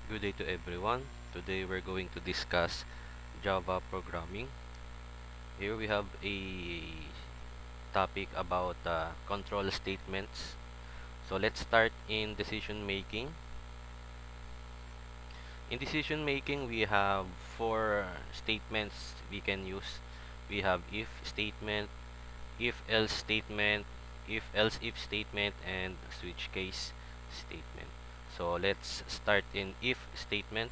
Good day to everyone. Today we're going to discuss Java programming. Here we have a topic about control statements. So let's start in decision making. In decision making, we have four statements we can use. We have if statement, if else statement, if else if statement, and switch case statement. So let's start in if statement.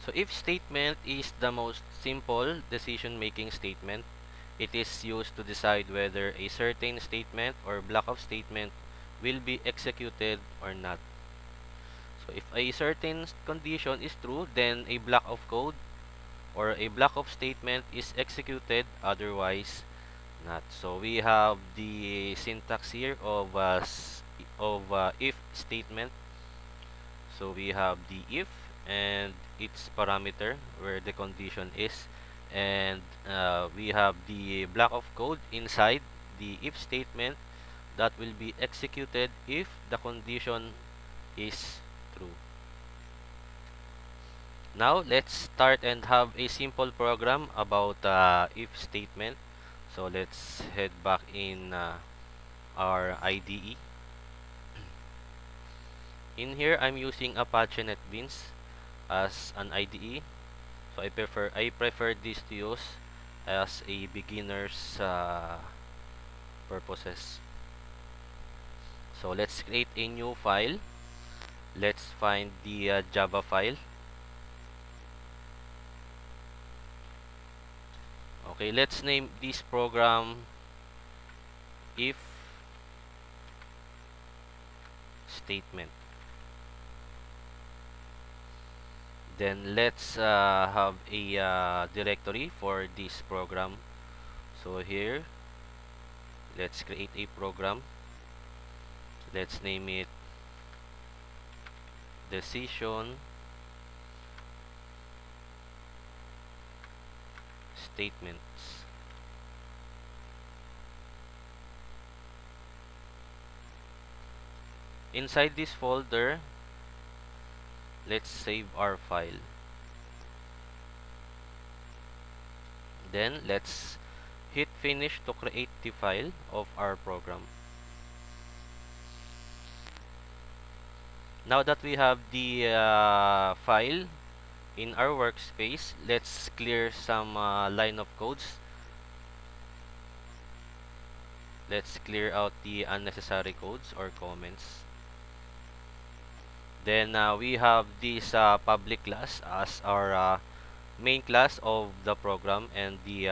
So if statement is the most simple decision-making statement. It is used to decide whether a certain statement or block of statement will be executed or not. So if a certain condition is true, then a block of code or a block of statement is executed, otherwise not. So we have the syntax here of if statement. So we have the if and its parameter where the condition is, and we have the block of code inside the if statement that will be executed if the condition is true. Now let's start and have a simple program about if statement. So let's head back in our IDE. In here I'm using Apache NetBeans as an IDE. So I prefer this to use as a beginner's purposes. So let's create a new file. Let's find the Java file. Okay, let's name this program if statement. Then let's have a directory for this program. So here, let's create a program. Let's name it decision statements. Inside this folder, let's save our file. Then let's hit finish to create the file of our program. Now that we have the file in our workspace, let's clear some line of codes. Let's clear out the unnecessary codes or comments. Then we have this public class as our main class of the program, and the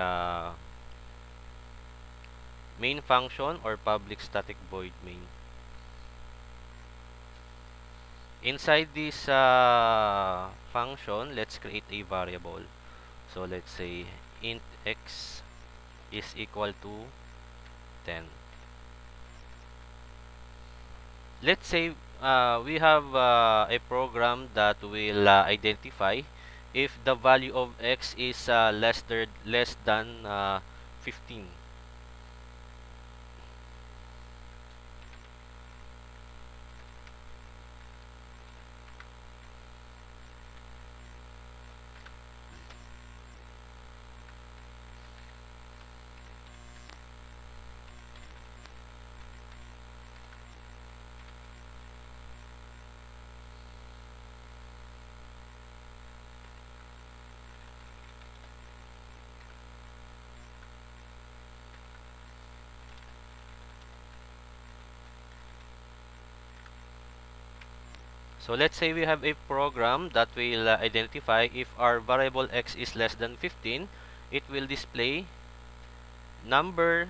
main function or public static void main. Inside this function, let's create a variable. So let's say int x is equal to 10. Let's say we have a program that will identify if the value of x is less than 15. So let's say we have a program that will identify if our variable x is less than 15, it will display number,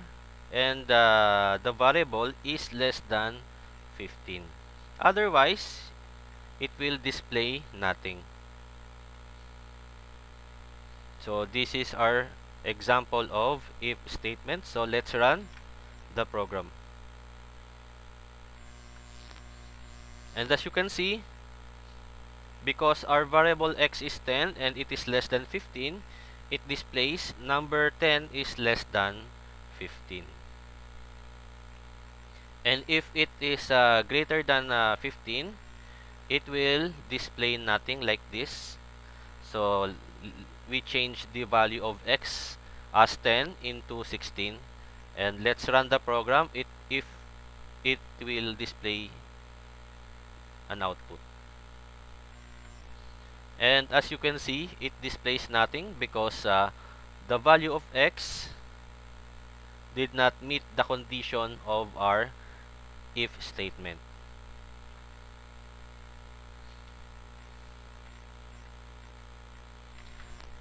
and the variable is less than 15. Otherwise, it will display nothing. So this is our example of if statement. So let's run the program. And as you can see, because our variable x is 10 and it is less than 15, it displays number 10 is less than 15. And if it is greater than 15, it will display nothing like this. So we change the value of x as 10 into 16, and let's run the program. If it will display an output. And as you can see, it displays nothing because the value of x did not meet the condition of our if statement.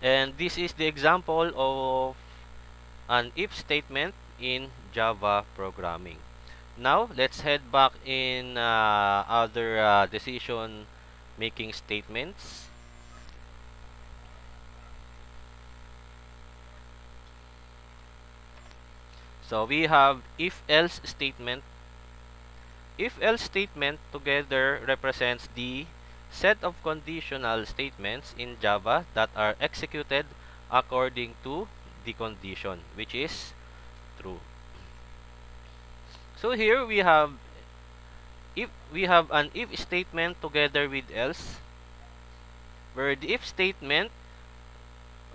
And this is the example of an if statement in Java programming. Now, let's head back in other decision making statements. So we have if-else statement. If-else statement together represents the set of conditional statements in Java that are executed according to the condition, which is true. So here we have an if statement together with else, where the if statement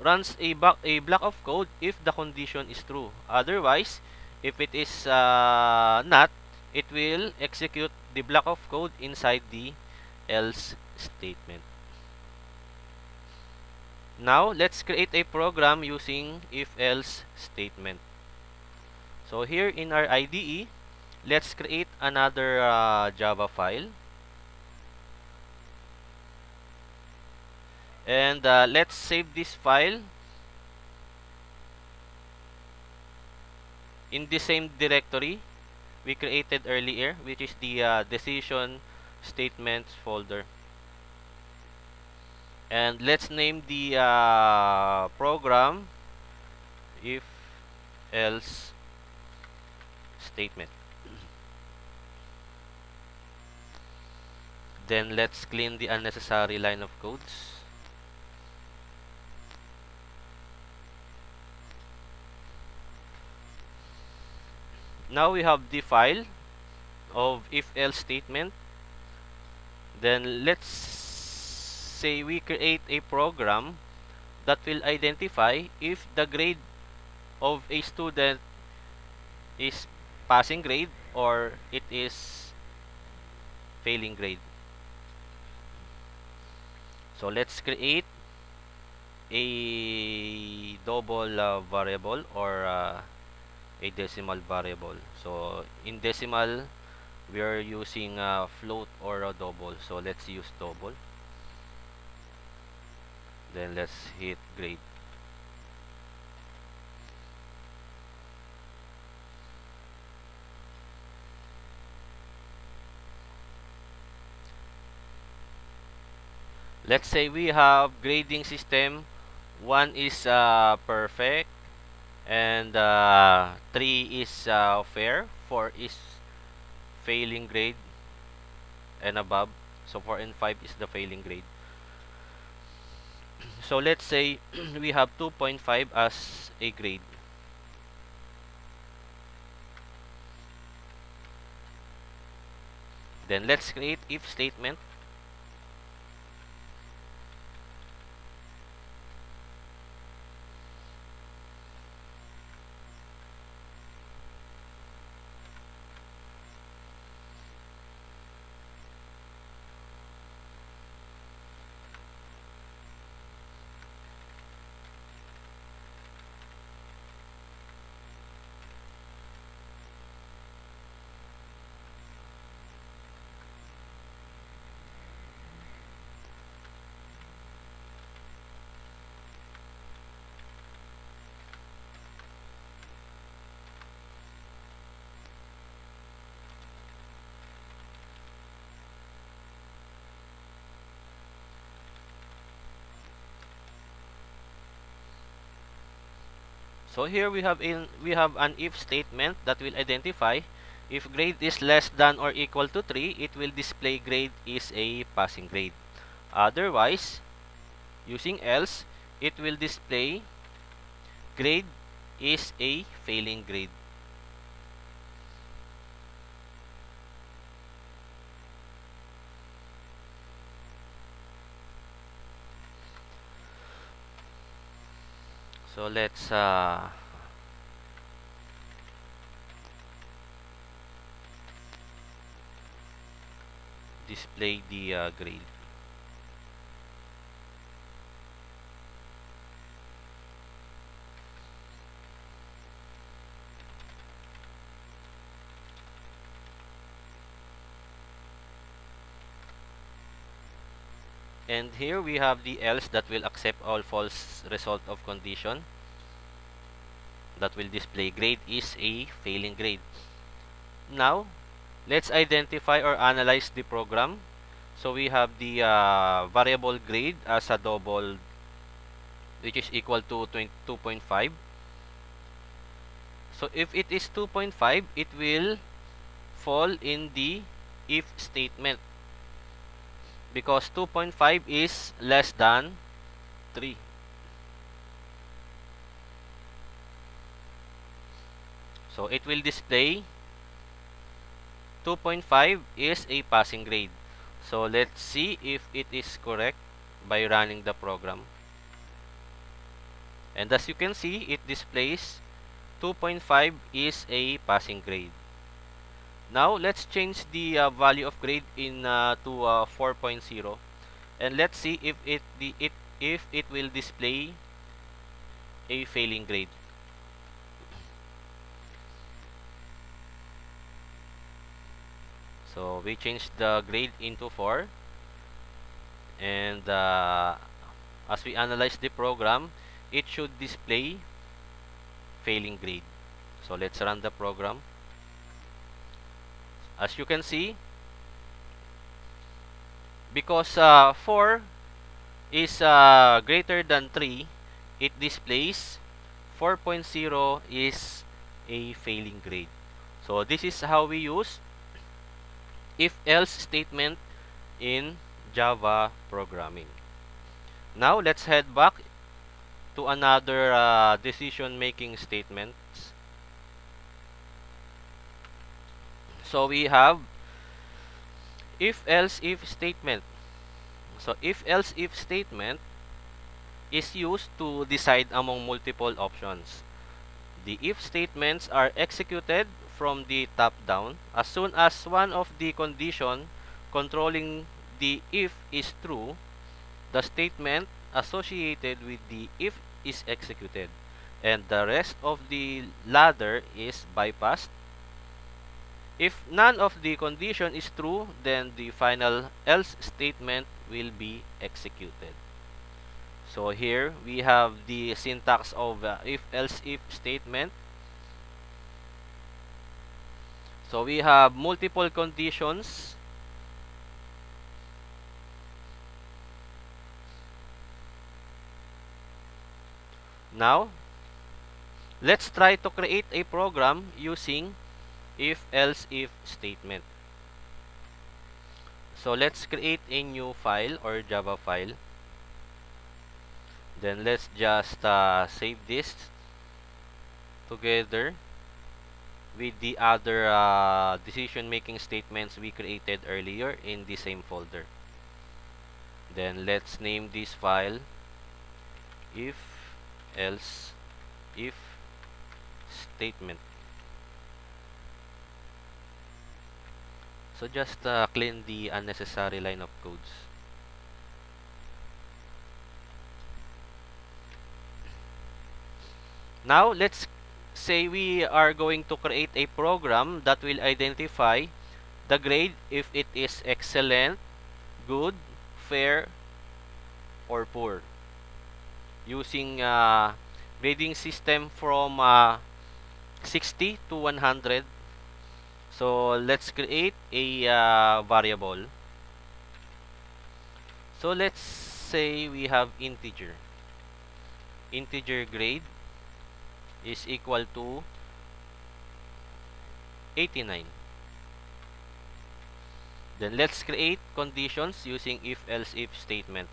runs a block of code if the condition is true. Otherwise, if it is not, it will execute the block of code inside the else statement. Now, let's create a program using if-else statement. So here in our IDE, let's create another Java file. And let's save this file in the same directory we created earlier, which is the decision statements folder. And let's name the program if else statement. Then let's clean the unnecessary line of codes. Now we have the file of if else statement. Then let's say we create a program that will identify if the grade of a student is passing grade or it is failing grade. So let's create a double variable or a decimal variable. So in decimal, we are using a float or a double. So let's use double. Then let's hit grade. Let's say we have grading system. 1 is perfect, and 3 is fair, 4 is failing grade and above. So 4 and 5 is the failing grade. So let's say we have 2.5 as a grade. Then let's create if statement. So here we have an if statement that will identify if grade is less than or equal to 3, it will display grade is a passing grade. Otherwise, using else, it will display grade is a failing grade. So let's display the grade. And here we have the else that will accept all false result of condition that will display grade is a failing grade. Now, let's identify or analyze the program. So we have the variable grade as a double, which is equal to 2.5. So if it is 2.5, it will fall in the if statement because 2.5 is less than 3. So it will display 2.5 is a passing grade. So let's see if it is correct by running the program. And as you can see, it displays 2.5 is a passing grade. Now let's change the value of grade in to 4.0, and let's see if it will display a failing grade. So we changed the grade into 4, and as we analyze the program, it should display failing grade. So let's run the program. As you can see, because 4 is greater than 3, it displays 4.0 is a failing grade. So this is how we use if-else statement in Java programming. Now let's head back to another decision-making statements. So we have if-else if statement. So if-else if statement is used to decide among multiple options. The if statements are executed from the top down. As soon as one of the condition controlling the if is true, the statement associated with the if is executed, and the rest of the ladder is bypassed. If none of the condition is true, then the final else statement will be executed. So here we have the syntax of if-else if statement. So we have multiple conditions. Now, let's try to create a program using if-else if statement. So let's create a new file or Java file. Then let's just save this together with the other decision-making statements we created earlier in the same folder. Then let's name this file if-else if statement. So just clean the unnecessary line of codes. Now let's say we are going to create a program that will identify the grade if it is excellent, good, fair, or poor, using grading system from 60 to 100. So let's create a variable. So let's say we have integer grade is equal to 89. Then let's create conditions using if-else if statement.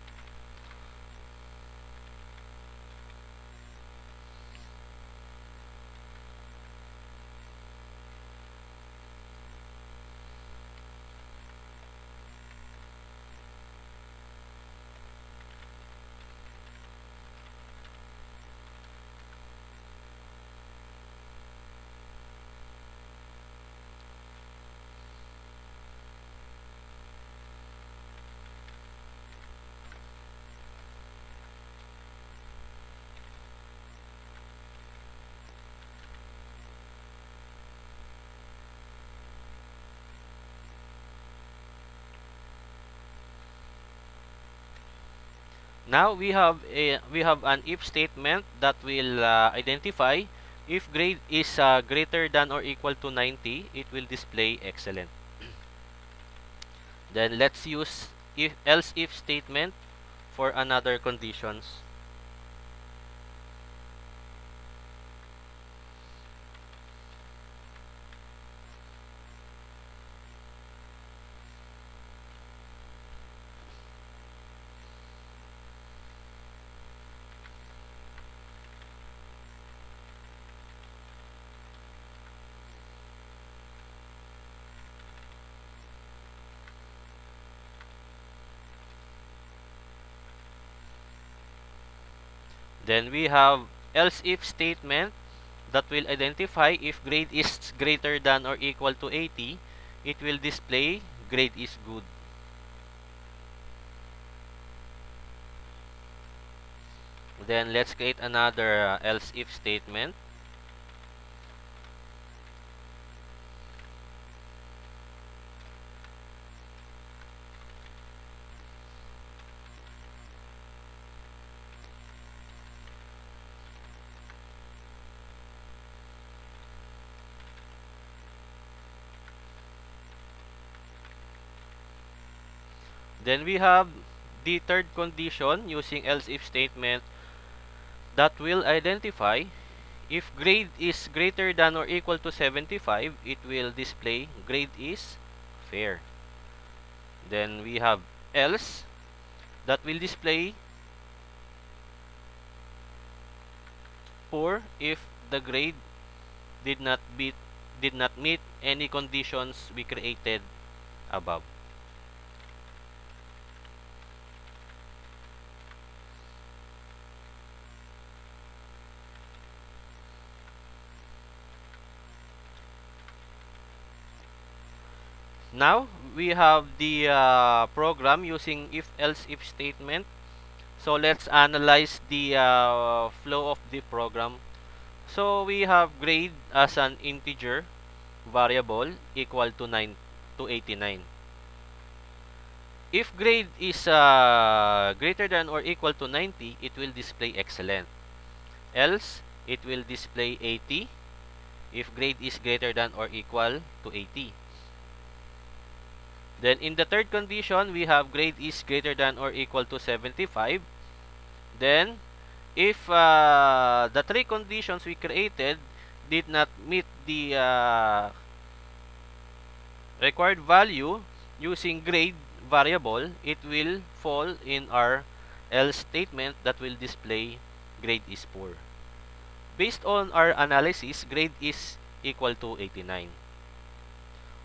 Now we have an if statement that will identify if grade is greater than or equal to 90, it will display excellent. Then let's use if else if statement for another conditions. Then we have else if statement that will identify if grade is greater than or equal to 80, it will display grade is good. Then let's create another else if statement. Then we have the third condition using else if statement that will identify if grade is greater than or equal to 75, it will display grade is fair. Then we have else that will display poor if the grade did not meet any conditions we created above. Now we have the program using if else if statement. So let's analyze the flow of the program. So we have grade as an integer variable equal to 89. If grade is greater than or equal to 90, it will display excellent. Else, it will display 80 if grade is greater than or equal to 80. Then in the third condition, we have grade is greater than or equal to 75. Then, if the three conditions we created did not meet the required value using grade variable, it will fall in our else statement that will display grade is poor. Based on our analysis, grade is equal to 89.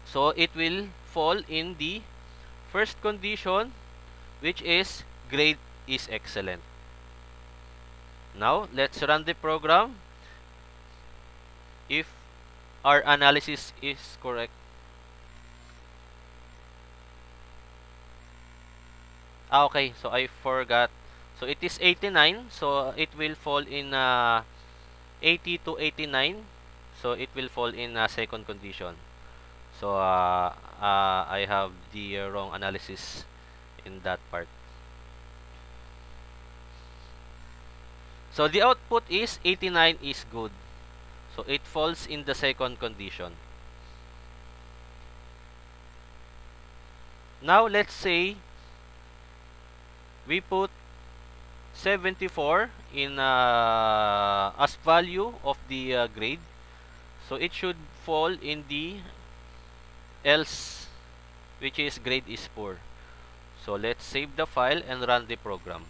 So it will fall in the first condition, which is grade is excellent. Now, let's run the program. If our analysis is correct. Okay, so I forgot. So it is 89, so it will fall in 80 to 89. So it will fall in second condition. So I have the wrong analysis in that part. So the output is 89 is good. So it falls in the second condition. Now let's say we put 74 in as value of the grade. So it should fall in the else, which is grade is poor. So let's save the file and run the program.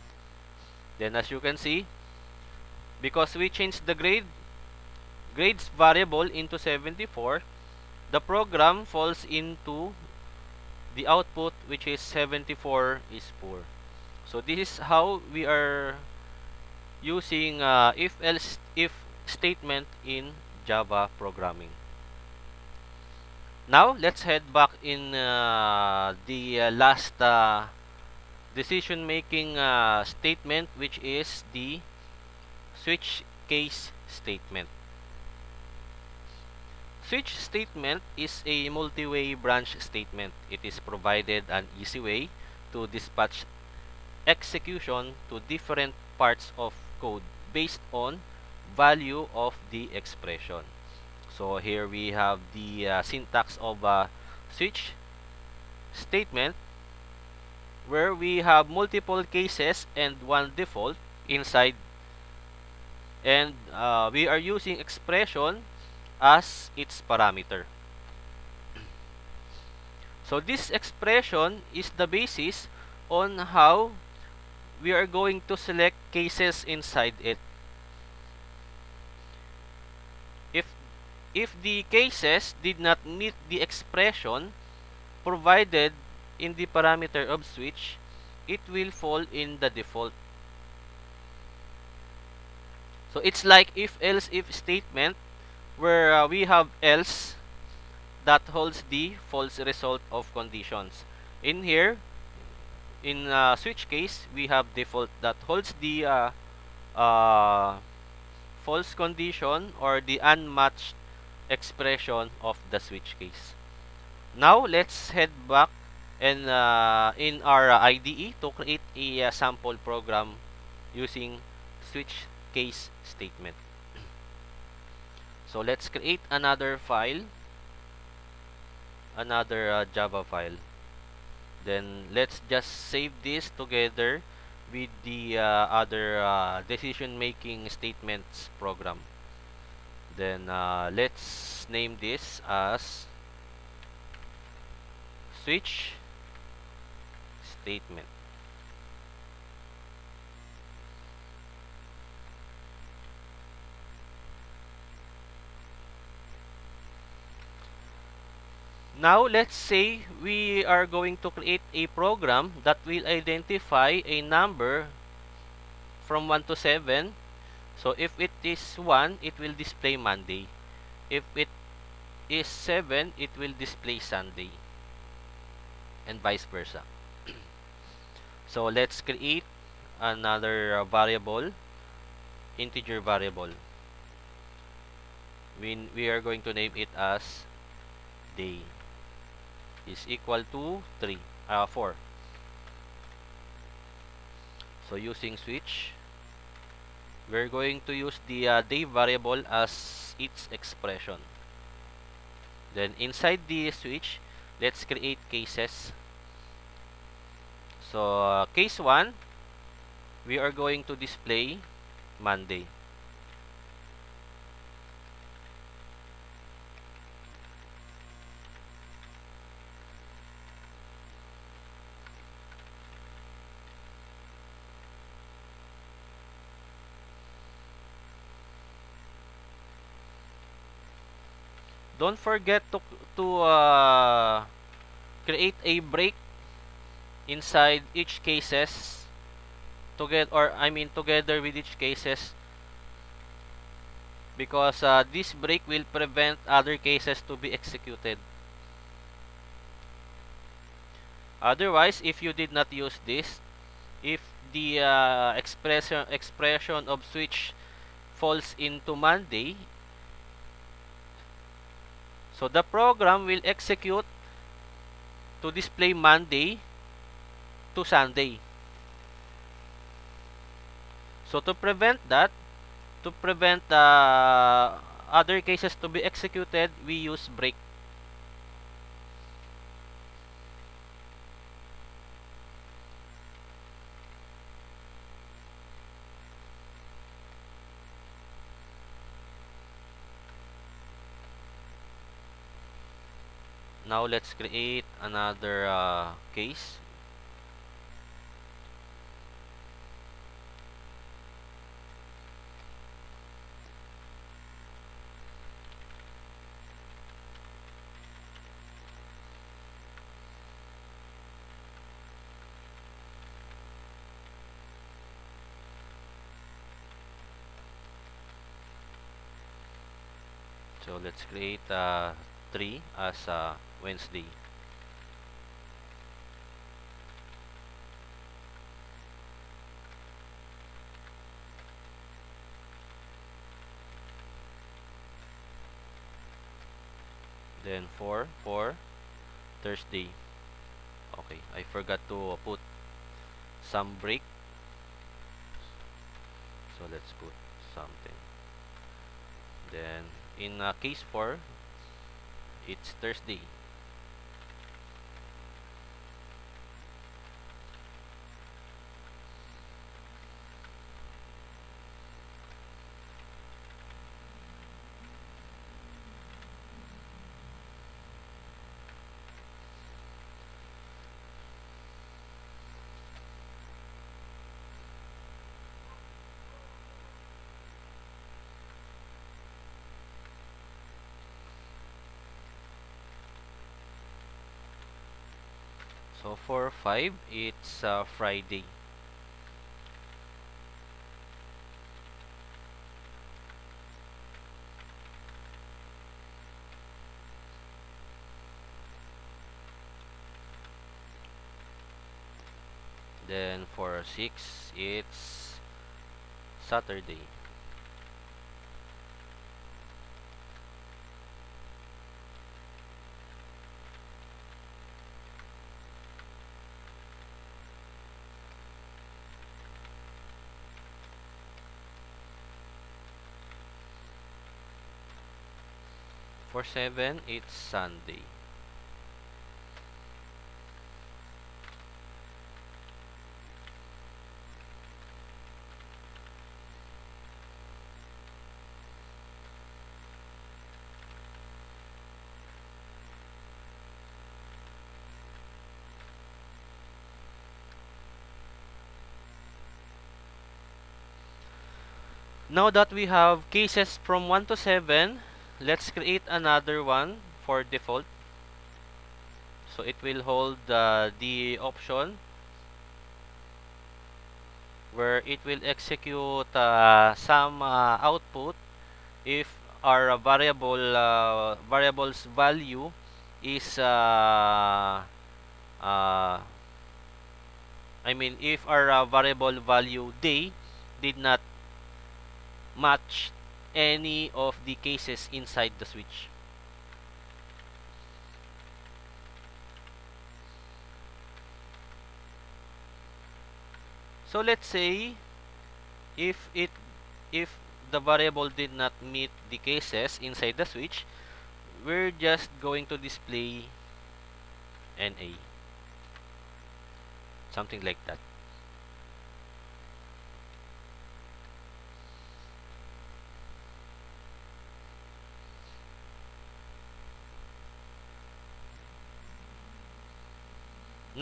Then as you can see, because we changed the grades variable into 74, the program falls into the output, which is 74 is poor. So this is how we are using if else if statement in Java programming. Now let's head back in the last decision making statement, which is the switch case statement. Switch statement is a multi-way branch statement. It is provided an easy way to dispatch execution to different parts of code based on value of the expression. So here we have the syntax of a switch statement where we have multiple cases and one default inside, and we are using expression as its parameter. So this expression is the basis on how we are going to select cases inside it. If the cases did not meet the expression provided in the parameter of switch, it will fall in the default. So it's like if if statement where we have else that holds the false result of conditions. In here, in switch case, we have default that holds the uh, false condition or the unmatched expression of the switch case. Now let's head back and in our IDE to create a sample program using switch case statement. So let's create another file, another Java file. Then let's just save this together with the other decision making statements program. Then let's name this as switch statement. Now let's say we are going to create a program that will identify a number from 1 to 7. So if it is 1, it will display Monday. If it is 7, it will display Sunday, and vice versa. So let's create another variable, integer variable. We are going to name it as day is equal to 4. So using switch, we're going to use the day variable as its expression. Then inside the switch, let's create cases. So case 1, we are going to display Monday. Don't forget to create a break inside each cases together with each cases, because this break will prevent other cases to be executed. Otherwise, if you did not use this, if the expression of switch falls into Monday, so the program will execute to display Monday to Sunday. So to prevent that, to prevent other cases to be executed, we use break. Now let's create another case. So let's create 3 as Wednesday. Then 4 for Thursday. Okay, I forgot to put some break. So let's put something. Then in case 4, it's Thursday. So for 5, it's Friday. Then for 6, it's Saturday. For 7, it's Sunday. Now that we have cases from 1 to 7, let's create another one for default. So it will hold the option where it will execute some output if our variable's value is uh, if our variable value day did not match any of the cases inside the switch. So let's say if the variable did not meet the cases inside the switch, we're just going to display NA. Something like that.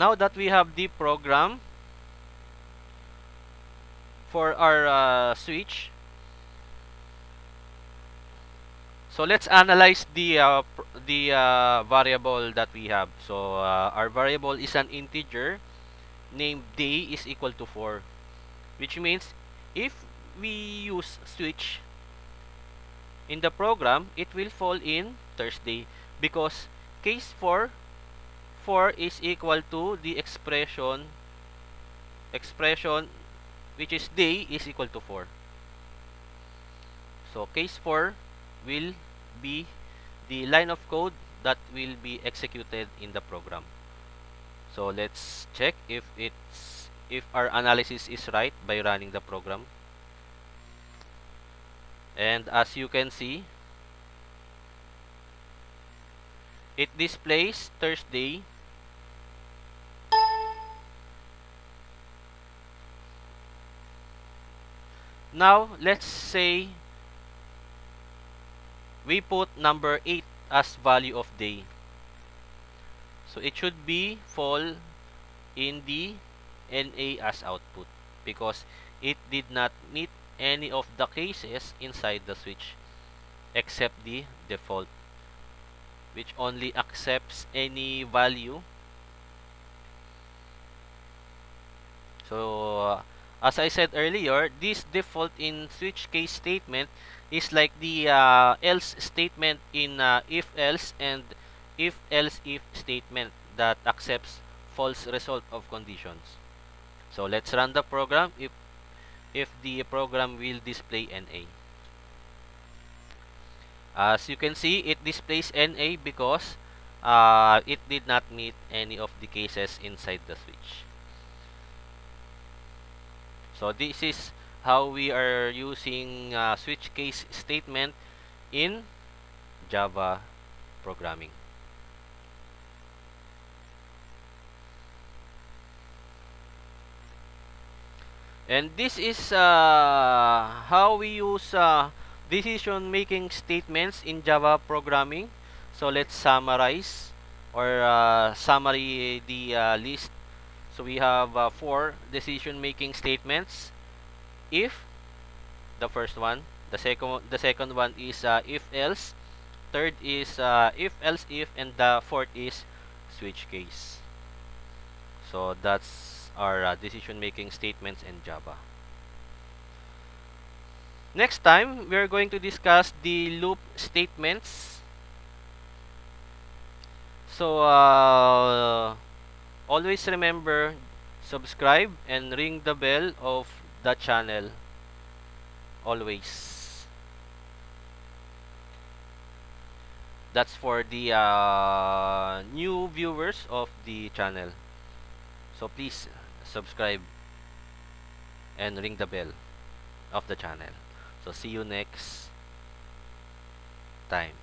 Now that we have the program for our switch, so let's analyze the variable that we have. So our variable is an integer named day is equal to 4, which means if we use switch in the program, it will fall in Thursday because case 4 is equal to the expression which is day is equal to 4. So case 4 will be the line of code that will be executed in the program. So let's check if our analysis is right by running the program. And as you can see, it displays Thursday. Now let's say we put number 8 as value of day. So it should be fall in the NA as output because it did not meet any of the cases inside the switch except the default, which only accepts any value. So as I said earlier, this default in switch case statement is like the else statement in if else and if else if statement that accepts false result of conditions. So let's run the program if the program will display NA. As you can see, it displays NA because it did not meet any of the cases inside the switch. So this is how we are using switch case statement in Java programming. And this is how we use decision making statements in Java programming. So let's summarize or summary the list. So we have 4 decision making statements. If, the first one, the second one is if else, third is if else if, and the fourth is switch case. So that's our decision making statements in Java. Next time, we're going to discuss the loop statements. So, always remember, subscribe and ring the bell of the channel. Always. That's for the new viewers of the channel. So please subscribe and ring the bell of the channel. So see you next time.